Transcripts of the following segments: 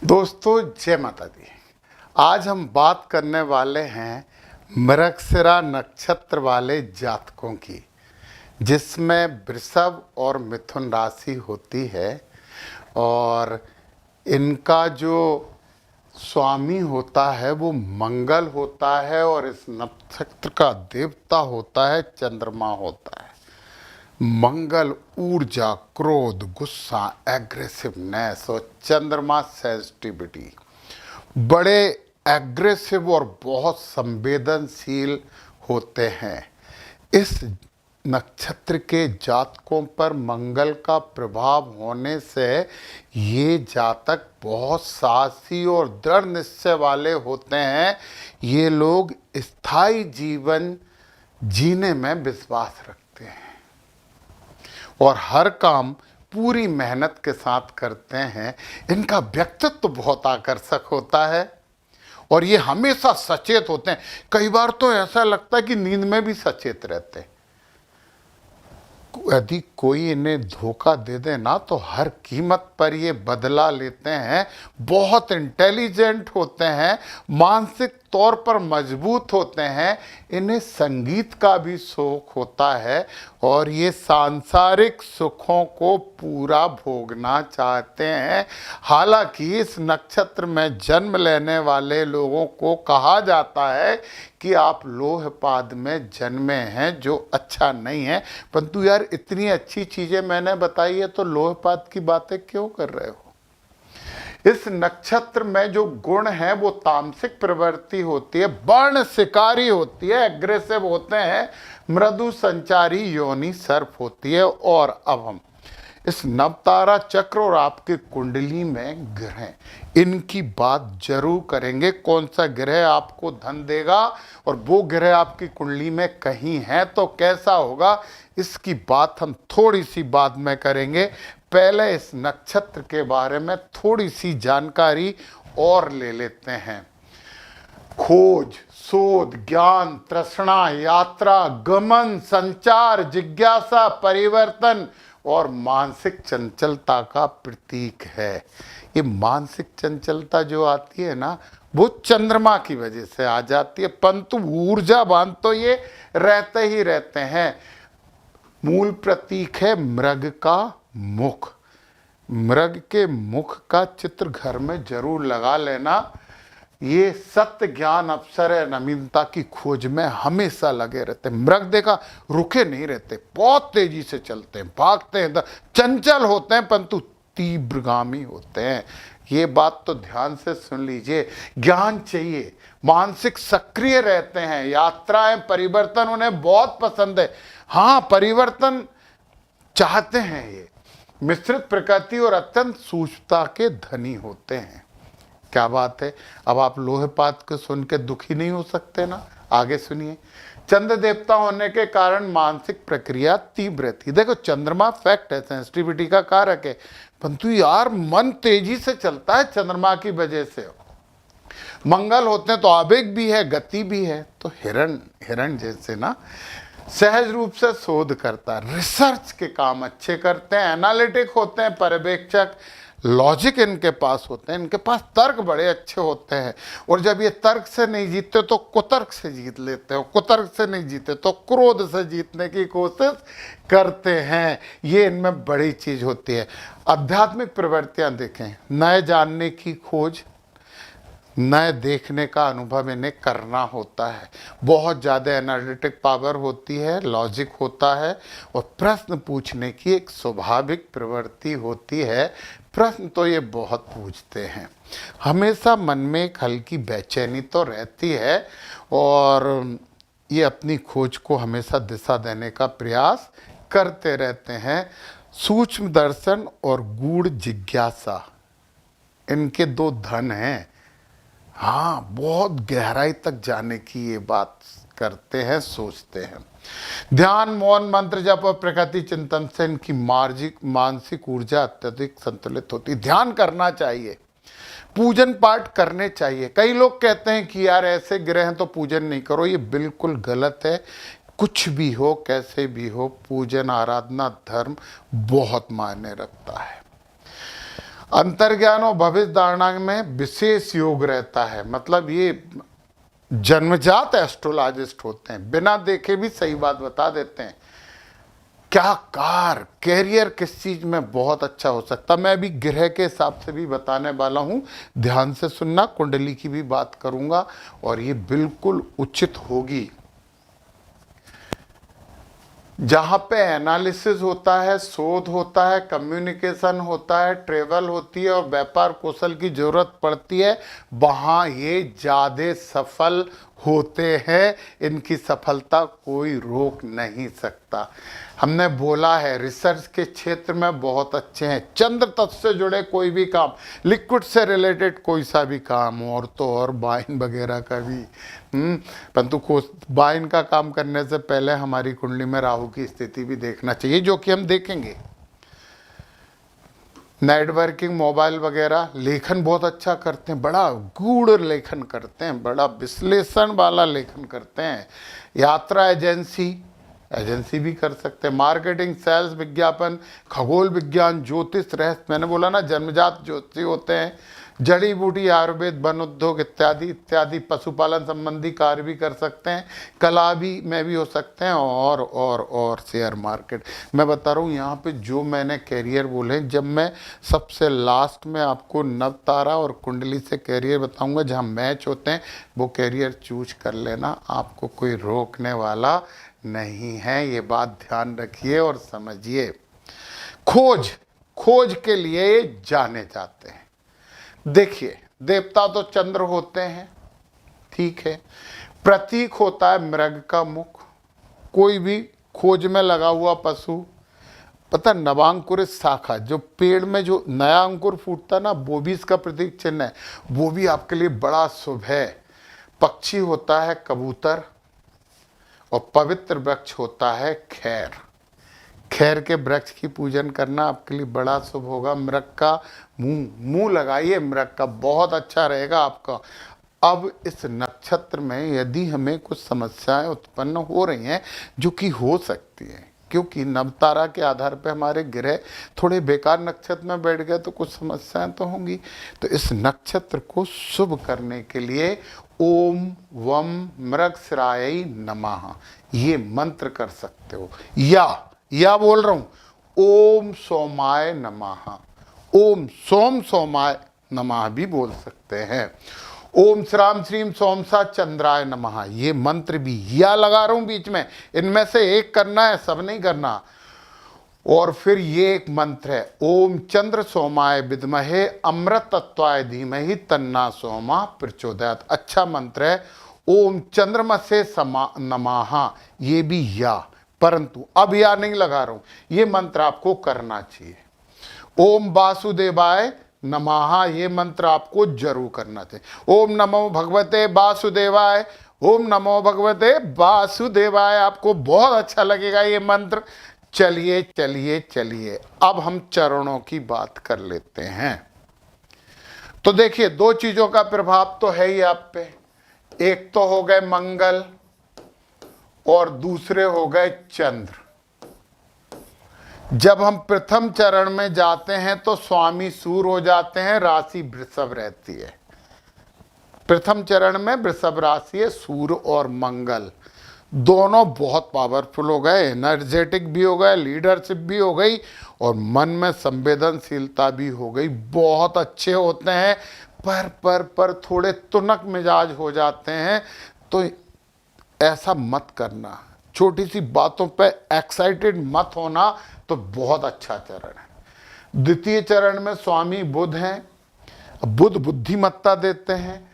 दोस्तों जय माता दी। आज हम बात करने वाले हैं मृगशिरा नक्षत्र वाले जातकों की, जिसमें वृषभ और मिथुन राशि होती है और इनका जो स्वामी होता है वो मंगल होता है और इस नक्षत्र का देवता होता है चंद्रमा होता है। मंगल ऊर्जा, क्रोध, गुस्सा, एग्रेसिवनेस और चंद्रमा सेंसिटिविटी, बड़े एग्रेसिव और बहुत संवेदनशील होते हैं। इस नक्षत्र के जातकों पर मंगल का प्रभाव होने से ये जातक बहुत साहसी और दृढ़ निश्चय वाले होते हैं। ये लोग स्थायी जीवन जीने में विश्वास रखते हैं और हर काम पूरी मेहनत के साथ करते हैं। इनका व्यक्तित्व तो बहुत आकर्षक होता है और ये हमेशा सचेत होते हैं। कई बार तो ऐसा लगता है कि नींद में भी सचेत रहते हैं। यदि कोई इन्हें धोखा दे दे ना तो हर कीमत पर ये बदला लेते हैं। बहुत इंटेलिजेंट होते हैं, मानसिक तौर पर मजबूत होते हैं। इन्हें संगीत का भी शौक होता है और ये सांसारिक सुखों को पूरा भोगना चाहते हैं। हालांकि इस नक्षत्र में जन्म लेने वाले लोगों को कहा जाता है कि आप लोहपाद में जन्मे हैं, जो अच्छा नहीं है। परंतु यार इतनी अच्छी चीजें मैंने बताई है तो लोहपाद की बातें क्यों कर रहे हो? इस नक्षत्र में जो गुण है वो तामसिक प्रवृत्ति होती है, वर्ण शिकारी होती है, एग्रेसिव होते हैं, मृदु संचारी योनि सर्प होती है। और अब हम इस नवतारा चक्र और आपकी कुंडली में ग्रह, इनकी बात जरूर करेंगे। कौन सा ग्रह आपको धन देगा और वो ग्रह आपकी कुंडली में कहीं है तो कैसा होगा, इसकी बात हम थोड़ी सी बाद में करेंगे। पहले इस नक्षत्र के बारे में थोड़ी सी जानकारी और ले लेते हैं। खोज, शोध, ज्ञान, तृष्णा, यात्रा, गमन, संचार, जिज्ञासा, परिवर्तन और मानसिक चंचलता का प्रतीक है। ये मानसिक चंचलता जो आती है ना वो चंद्रमा की वजह से आ जाती है, परंतु ऊर्जावान तो ये रहते ही रहते हैं। मूल प्रतीक है मृग का मुख। मृग के मुख का चित्र घर में जरूर लगा लेना। ये सत्य, ज्ञान, अवसर है, नवीनता की खोज में हमेशा लगे रहते हैं। मृग देखा रुके नहीं रहते, बहुत तेजी से चलते हैं, भागते हैं, चंचल होते हैं परंतु तीव्रगामी होते हैं। ये बात तो ध्यान से सुन लीजिए। ज्ञान चाहिए, मानसिक सक्रिय रहते हैं, यात्राएं, परिवर्तन उन्हें बहुत पसंद है। हाँ, परिवर्तन चाहते हैं। ये मिश्रित प्रकृति और अत्यंत सूक्ष्मता के धनी होते हैं। क्या बात है। अब आप लोहपात को सुन के दुखी नहीं हो सकते ना? आगे सुनिए। चंद्र देवता होने के कारण मानसिक प्रक्रिया तीव्र थी। देखो चंद्रमा फैक्ट है, सेंसिटिविटी का कारक है, परंतु यार मन तेजी से चलता है चंद्रमा की वजह से। मंगल होते हैं तो आवेग भी है, गति भी है। तो हिरण जैसे ना सहज रूप से शोध करता है, रिसर्च के काम अच्छे करते हैं, एनालिटिक होते हैं, पर्यवेक्षक, लॉजिक इनके पास होते हैं, इनके पास तर्क बड़े अच्छे होते हैं। और जब ये तर्क से नहीं जीतते तो कुतर्क से जीत लेते हो, कुतर्क से नहीं जीते तो क्रोध से जीतने की कोशिश करते हैं। ये इनमें बड़ी चीज होती है। आध्यात्मिक प्रवृत्तियां देखें, नए जानने की खोज, नए देखने का अनुभव इन्हें करना होता है। बहुत ज़्यादा एनालिटिक पावर होती है, लॉजिक होता है और प्रश्न पूछने की एक स्वाभाविक प्रवृत्ति होती है। प्रश्न तो ये बहुत पूछते हैं। हमेशा मन में एक हल्की बेचैनी तो रहती है और ये अपनी खोज को हमेशा दिशा देने का प्रयास करते रहते हैं। सूक्ष्म दर्शन और गूढ़ जिज्ञासा, इनके दो धन हैं। हाँ, बहुत गहराई तक जाने की ये बात करते हैं, सोचते हैं। ध्यान, मौन, मंत्र जप और प्रकृति चिंतन से इनकी मानसिक ऊर्जा अत्यधिक संतुलित होती है। ध्यान करना चाहिए, पूजन पाठ करने चाहिए। कई लोग कहते हैं कि यार ऐसे ग्रह हैं तो पूजन नहीं करो, ये बिल्कुल गलत है। कुछ भी हो, कैसे भी हो, पूजन, आराधना, धर्म बहुत मायने रखता है। अंतर्ज्ञान और भविष्य धारणा में विशेष योग रहता है। मतलब ये जन्मजात एस्ट्रोलॉजिस्ट होते हैं, बिना देखे भी सही बात बता देते हैं। क्या कैरियर किस चीज में बहुत अच्छा हो सकता, मैं अभी ग्रह के हिसाब से भी बताने वाला हूं, ध्यान से सुनना। कुंडली की भी बात करूंगा और ये बिल्कुल उचित होगी। जहां पे एनालिसिस होता है, शोध होता है, कम्युनिकेशन होता है, ट्रेवल होती है और व्यापार कौशल की जरूरत पड़ती है, वहां ये ज्यादा सफल होते हैं। इनकी सफलता कोई रोक नहीं सकता। हमने बोला है रिसर्च के क्षेत्र में बहुत अच्छे हैं। चंद्र तत्व से जुड़े कोई भी काम, लिक्विड से रिलेटेड कोई सा भी काम, और तो और वाइन वगैरह का भी, परंतु वाइन का काम करने से पहले हमारी कुंडली में राहु की स्थिति भी देखना चाहिए, जो कि हम देखेंगे। नेटवर्किंग, मोबाइल वगैरह, लेखन बहुत अच्छा करते हैं, बड़ा गूढ़ लेखन करते हैं, बड़ा विश्लेषण वाला लेखन करते हैं। यात्रा एजेंसी भी कर सकते हैं। मार्केटिंग, सेल्स, विज्ञापन, खगोल विज्ञान, ज्योतिष, रहस्य, मैंने बोला ना जन्मजात ज्योतिषी होते हैं। जड़ी बूटी, आयुर्वेद, वन उद्योग इत्यादि इत्यादि, पशुपालन संबंधी कार्य भी कर सकते हैं। कला भी में भी हो सकते हैं और शेयर मार्केट। मैं बता रहा हूँ यहाँ पे जो मैंने कैरियर बोले, जब मैं सबसे लास्ट में आपको नव तारा और कुंडली से कैरियर बताऊंगा, जहाँ मैच होते हैं, वो कैरियर चूज कर लेना, आपको कोई रोकने वाला नहीं है। ये बात ध्यान रखिए और समझिए। खोज के लिए जाने जाते हैं। देखिए, देवता तो चंद्र होते हैं, ठीक है। प्रतीक होता है मृग का मुख। कोई भी खोज में लगा हुआ पशु, पता, नवांकुरित शाखा, जो पेड़ में जो नया अंकुर फूटता ना, वो भी इसका प्रतीक चिन्ह है, वो भी आपके लिए बड़ा शुभ है। पक्षी होता है कबूतर और पवित्र वृक्ष होता है खैर के वृक्ष की पूजन करना आपके लिए बड़ा शुभ होगा। मृग का मुंह लगाइए, मृग का बहुत अच्छा रहेगा आपका। अब इस नक्षत्र में यदि हमें कुछ समस्याएं उत्पन्न हो रही हैं, जो कि हो सकती है, क्योंकि नवतारा के आधार पर हमारे ग्रह थोड़े बेकार नक्षत्र में बैठ गए, तो कुछ समस्याएं तो होंगी। तो इस नक्षत्र को शुभ करने के लिए ओम वम मृगशिराय नमः ये मंत्र कर सकते हो, या बोल रहा हूं ओम सोमाय नमः, ओम सोमाय नमः भी बोल सकते हैं। ओम श्राम श्रीम सोमसा चंद्राय नमः, ये मंत्र भी या लगा रहा हूं बीच में, इनमें से एक करना है, सब नहीं करना। और फिर ये एक मंत्र है, ओम चंद्र सोमाय विद्महे अमृत तत्वाय धीमहि तन्ना सोमा प्रचोदयात्। अच्छा मंत्र है। ओम चंद्रमा से नमः, ये भी या, परंतु अब या नहीं लगा रहा हूं, ये मंत्र आपको करना चाहिए। ओम वासुदेवाय नमः, ये मंत्र आपको जरूर करना चाहिए। ओम नमो भगवते वासुदेवाय, ओम नमो भगवते वासुदेवाय, आपको बहुत अच्छा लगेगा ये मंत्र। चलिए अब हम चरणों की बात कर लेते हैं। तो देखिए, दो चीजों का प्रभाव तो है ही आप पे। एक तो हो गए मंगल और दूसरे हो गए चंद्र। जब हम प्रथम चरण में जाते हैं तो स्वामी सूर्य हो जाते हैं, राशि वृषभ रहती है। प्रथम चरण में वृषभ राशि है, सूर्य और मंगल दोनों बहुत पावरफुल हो गए, एनर्जेटिक भी हो गए, लीडरशिप भी हो गई और मन में संवेदनशीलता भी हो गई। बहुत अच्छे होते हैं, पर थोड़े तुनक मिजाज हो जाते हैं। तो ऐसा मत करना, छोटी सी बातों पे एक्साइटेड मत होना। तो बहुत अच्छा चरण है। द्वितीय चरण में स्वामी बुध हैं। बुध बुद्धिमत्ता देते हैं।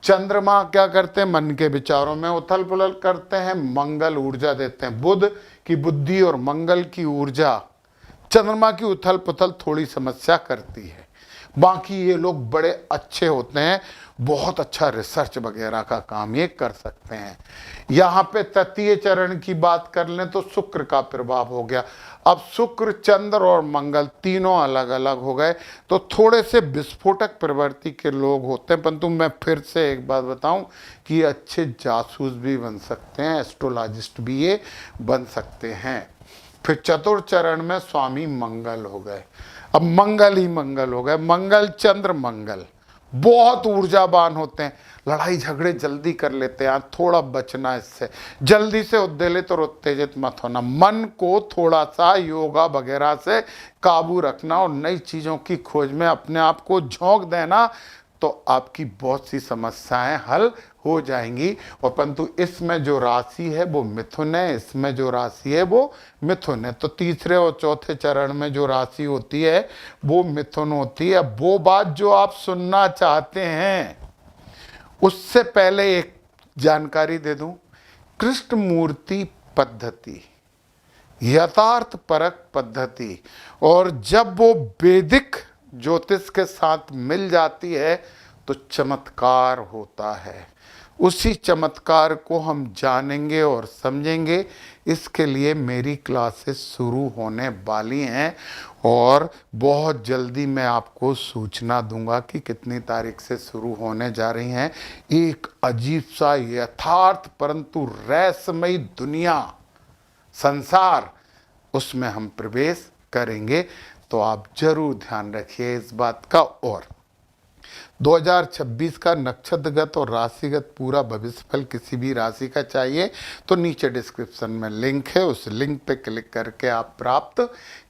चंद्रमा क्या करते हैं, मन के विचारों में उथल पुथल करते हैं। मंगल ऊर्जा देते हैं। बुध की बुद्धि और मंगल की ऊर्जा चंद्रमा की उथल पुथल थोड़ी समस्या करती है। बाकी ये लोग बड़े अच्छे होते हैं, बहुत अच्छा रिसर्च वगैरह का काम ये कर सकते हैं। यहाँ पे तृतीय चरण की बात कर लें तो शुक्र का प्रभाव हो गया। अब शुक्र, चंद्र और मंगल तीनों अलग अलग हो गए, तो थोड़े से विस्फोटक प्रवृत्ति के लोग होते हैं। परंतु मैं फिर से एक बात बताऊं कि अच्छे जासूस भी बन सकते हैं, एस्ट्रोलॉजिस्ट भी ये बन सकते हैं। फिर चतुर्थ चरण में स्वामी मंगल हो गए। अब मंगल ही मंगल हो गए, मंगल चंद्र मंगल बहुत ऊर्जावान होते हैं, लड़ाई झगड़े जल्दी कर लेते हैं, थोड़ा बचना इससे, जल्दी से उद्वेलित और उत्तेजित मत होना, मन को थोड़ा सा योगा वगैरह से काबू रखना और नई चीज़ों की खोज में अपने आप को झोंक देना, तो आपकी बहुत सी समस्याएं हल हो जाएंगी। और परंतु इसमें जो राशि है वो मिथुन है, इसमें जो राशि है वो मिथुन है, तो तीसरे और चौथे चरण में जो राशि होती है वो मिथुन होती है। वो बात जो आप सुनना चाहते हैं उससे पहले एक जानकारी दे दूं, कृष्णमूर्ति पद्धति, यथार्थ परक पद्धति, और जब वो वैदिक ज्योतिष के साथ मिल जाती है तो चमत्कार होता है। उसी चमत्कार को हम जानेंगे और समझेंगे। इसके लिए मेरी क्लासेस शुरू होने वाली हैं और बहुत जल्दी मैं आपको सूचना दूंगा कि कितनी तारीख से शुरू होने जा रही हैं। एक अजीब सा यथार्थ परंतु रहस्यमयी दुनिया, संसार, उसमें हम प्रवेश करेंगे, तो आप जरूर ध्यान रखिए इस बात का। और 2026 का नक्षत्रगत और राशिगत पूरा भविष्यफल किसी भी राशि का चाहिए तो नीचे डिस्क्रिप्शन में लिंक है, उस लिंक पे क्लिक करके आप प्राप्त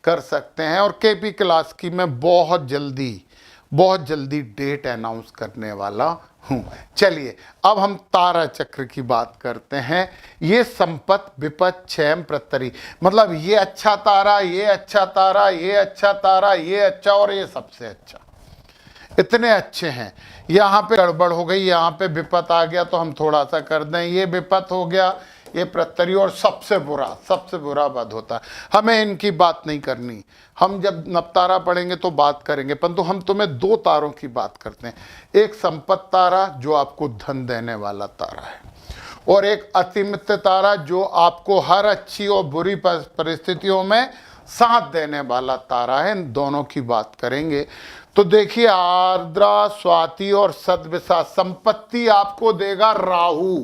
कर सकते हैं। और केपी क्लास की मैं बहुत जल्दी डेट अनाउंस करने वाला हूँ। चलिए अब हम तारा चक्र की बात करते हैं। ये संपत विपत क्षयम प्रत्यरी, मतलब ये अच्छा तारा, ये अच्छा तारा, ये अच्छा तारा, ये अच्छा और ये सबसे अच्छा, इतने अच्छे हैं। यहाँ पे गड़बड़ हो गई, यहाँ पे विपत आ गया तो हम थोड़ा सा कर दें, ये विपत हो गया, ये प्रत्यरी, और सबसे बुरा वध होता है। हमें इनकी बात नहीं करनी, हम जब नवतारा पढ़ेंगे तो बात करेंगे, परंतु हम तुम्हें दो तारों की बात करते हैं। एक संपत तारा जो आपको धन देने वाला तारा है, और एक अतिमित्र तारा जो आपको हर अच्छी और बुरी परिस्थितियों में साथ देने वाला तारा है। इन दोनों की बात करेंगे। तो देखिए, आर्द्रा, स्वाति और सदविशा, संपत्ति आपको देगा राहु।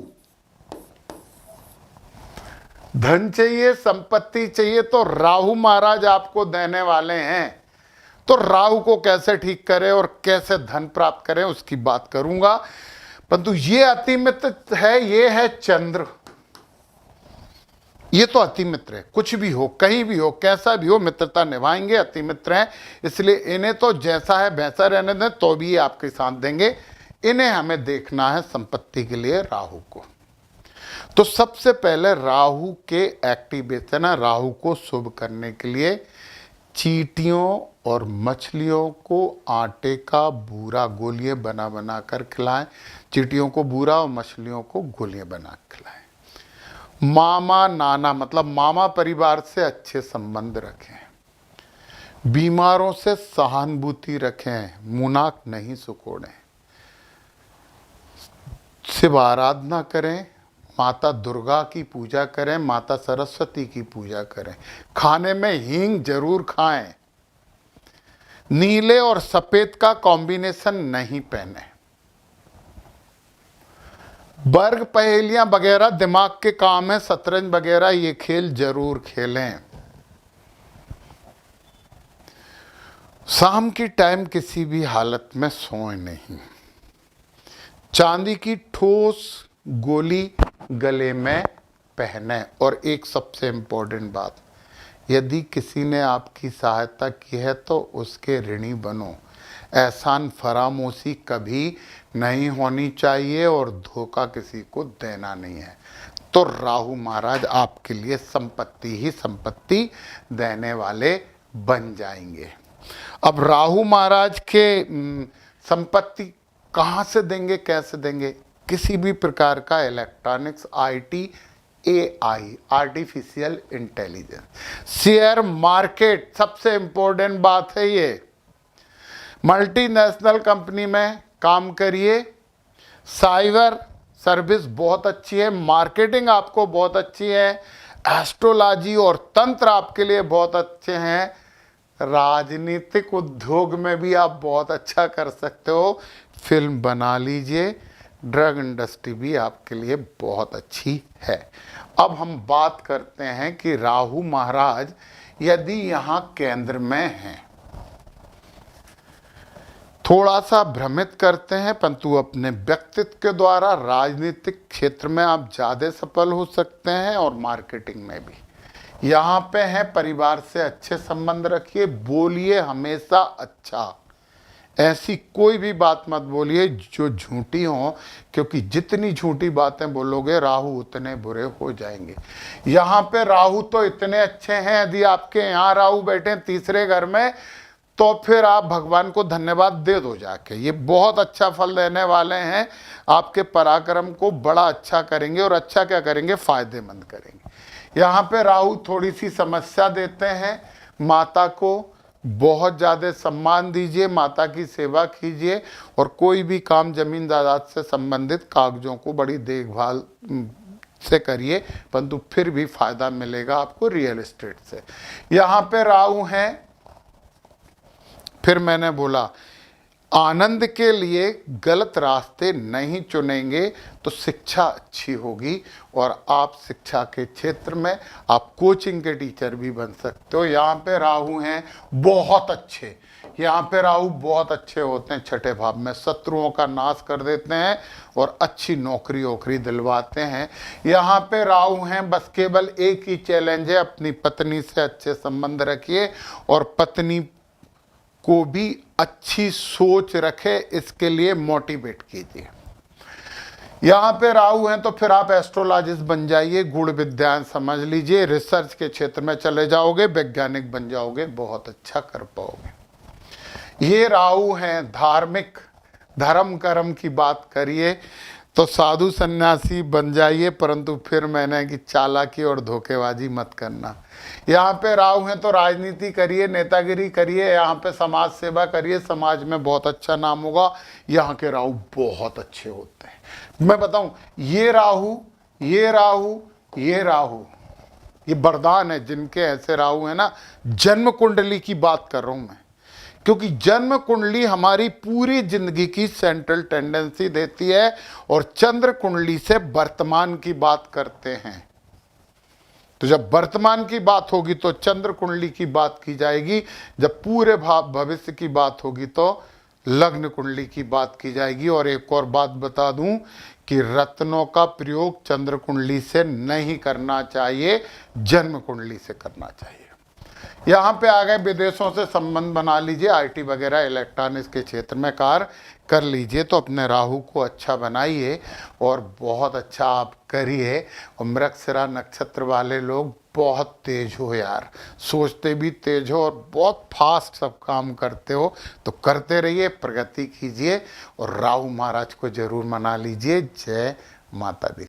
धन चाहिए, संपत्ति चाहिए, तो राहु महाराज आपको देने वाले हैं। तो राहु को कैसे ठीक करें और कैसे धन प्राप्त करें उसकी बात करूंगा। परंतु ये अतिमित्र है, ये है चंद्र, ये तो अतिमित्र है। कुछ भी हो, कहीं भी हो, कैसा भी हो, मित्रता निभाएंगे, अतिमित्र हैं, इसलिए इन्हें तो जैसा है वैसा रहने दें, तो भी ये आपके साथ देंगे। इन्हें हमें देखना है संपत्ति के लिए राहु को। तो सबसे पहले राहु के एक्टिवेशन है। राहु को शुभ करने के लिए चींटियों और मछलियों को आटे का बूरा गोलियां बना कर खिलाएं। चींटियों को बूरा और मछलियों को गोलियां बना कर खिलाएं। मामा नाना, मतलब मामा परिवार से अच्छे संबंध रखें। बीमारों से सहानुभूति रखें, मुनाक नहीं सुकोड़ें। शिव आराधना करें, माता दुर्गा की पूजा करें, माता सरस्वती की पूजा करें। खाने में हींग जरूर खाएं। नीले और सफेद का कॉम्बिनेशन नहीं पहने। वर्ग पहेलियां वगैरह दिमाग के काम है, शतरंज वगैरह ये खेल जरूर खेलें। शाम की टाइम किसी भी हालत में सोए नहीं। चांदी की ठोस गोली गले में पहने। और एक सबसे इंपॉर्टेंट बात, यदि किसी ने आपकी सहायता की है तो उसके ऋणी बनो। एहसान फरामोशी कभी नहीं होनी चाहिए और धोखा किसी को देना नहीं है। तो राहु महाराज आपके लिए संपत्ति ही संपत्ति देने वाले बन जाएंगे। अब राहु महाराज के संपत्ति कहाँ से देंगे, कैसे देंगे? किसी भी प्रकार का electronics, IT, AI, artificial intelligence, share market, सबसे इंपॉर्टेंट बात है ये। मल्टीनेशनल कंपनी में काम करिए। साइबर सर्विस बहुत अच्छी है, मार्केटिंग आपको बहुत अच्छी है, एस्ट्रोलॉजी और तंत्र आपके लिए बहुत अच्छे हैं। राजनीतिक उद्योग में भी आप बहुत अच्छा कर सकते हो। फिल्म बना लीजिए। ड्रग इंडस्ट्री भी आपके लिए बहुत अच्छी है। अब हम बात करते हैं कि राहु महाराज यदि यहाँ केंद्र में हैं, थोड़ा सा भ्रमित करते हैं, परंतु अपने व्यक्तित्व के द्वारा राजनीतिक क्षेत्र में आप ज़्यादा सफल हो सकते हैं और मार्केटिंग में भी। यहाँ पे है परिवार से अच्छे संबंध रखिए, बोलिए हमेशा अच्छा, ऐसी कोई भी बात मत बोलिए जो झूठी हो, क्योंकि जितनी झूठी बातें बोलोगे राहु उतने बुरे हो जाएंगे। यहाँ पे राहु तो इतने अच्छे हैं, यदि आपके यहाँ राहु बैठे तीसरे घर में तो फिर आप भगवान को धन्यवाद दे दो जाके। ये बहुत अच्छा फल देने वाले हैं, आपके पराक्रम को बड़ा अच्छा करेंगे। और अच्छा क्या करेंगे, फायदेमंद करेंगे। यहाँ पे राहु थोड़ी सी समस्या देते हैं, माता को बहुत ज़्यादा सम्मान दीजिए, माता की सेवा कीजिए, और कोई भी काम जमीन जायदाद से संबंधित कागजों को बड़ी देखभाल से करिए, परंतु फिर भी फायदा मिलेगा आपको रियल एस्टेट से। यहाँ पे राहु हैं, फिर मैंने बोला आनंद के लिए गलत रास्ते नहीं चुनेंगे तो शिक्षा अच्छी होगी, और आप शिक्षा के क्षेत्र में आप कोचिंग के टीचर भी बन सकते हो। यहाँ पे राहु हैं बहुत अच्छे, यहाँ पे राहु बहुत अच्छे होते हैं, छठे भाव में शत्रुओं का नाश कर देते हैं और अच्छी नौकरी वोकरी दिलवाते हैं। यहाँ पे राहु हैं, बस केवल एक ही चैलेंज है, अपनी पत्नी से अच्छे संबंध रखिए और पत्नी को भी अच्छी सोच रखे, इसके लिए मोटिवेट कीजिए। यहाँ पे राहु हैं तो फिर आप एस्ट्रोलॉजिस्ट बन जाइए, गुण विद्याएं समझ लीजिए, रिसर्च के क्षेत्र में चले जाओगे, वैज्ञानिक बन जाओगे, बहुत अच्छा कर पाओगे। ये राहु हैं धार्मिक, धर्म कर्म की बात करिए तो साधु सन्यासी बन जाइए, परंतु फिर मैंने कि चालाकी और धोखेबाजी मत करना। यहाँ पे राहु हैं तो राजनीति करिए, नेतागिरी करिए, यहाँ पे समाज सेवा करिए, समाज में बहुत अच्छा नाम होगा। यहाँ के राहु बहुत अच्छे होते हैं। मैं बताऊं, ये राहु, ये राहु, ये राहु, ये वरदान है जिनके ऐसे राहु है ना। जन्म कुंडली की बात कर रहा हूं मैं, क्योंकि जन्म कुंडली हमारी पूरी जिंदगी की सेंट्रल टेंडेंसी देती है, और चंद्र कुंडली से वर्तमान की बात करते हैं। तो जब वर्तमान की बात होगी तो चंद्र कुंडली की बात की जाएगी, जब पूरे भविष्य की बात होगी तो लग्न कुंडली की बात की जाएगी। और एक और बात बता दूं कि रत्नों का प्रयोग चंद्र कुंडली से नहीं करना चाहिए, जन्म कुंडली से करना चाहिए। यहाँ पे आ गए, विदेशों से संबंध बना लीजिए, आईटी वगैरह इलेक्ट्रॉनिक्स के क्षेत्र में कार्य कर लीजिए, तो अपने राहु को अच्छा बनाइए और बहुत अच्छा आप करिए। और मृगशिरा नक्षत्र वाले लोग बहुत तेज हो यार, सोचते भी तेज हो और बहुत फास्ट सब काम करते हो, तो करते रहिए, प्रगति कीजिए और राहु महाराज को जरूर मना लीजिए। जय माता दी।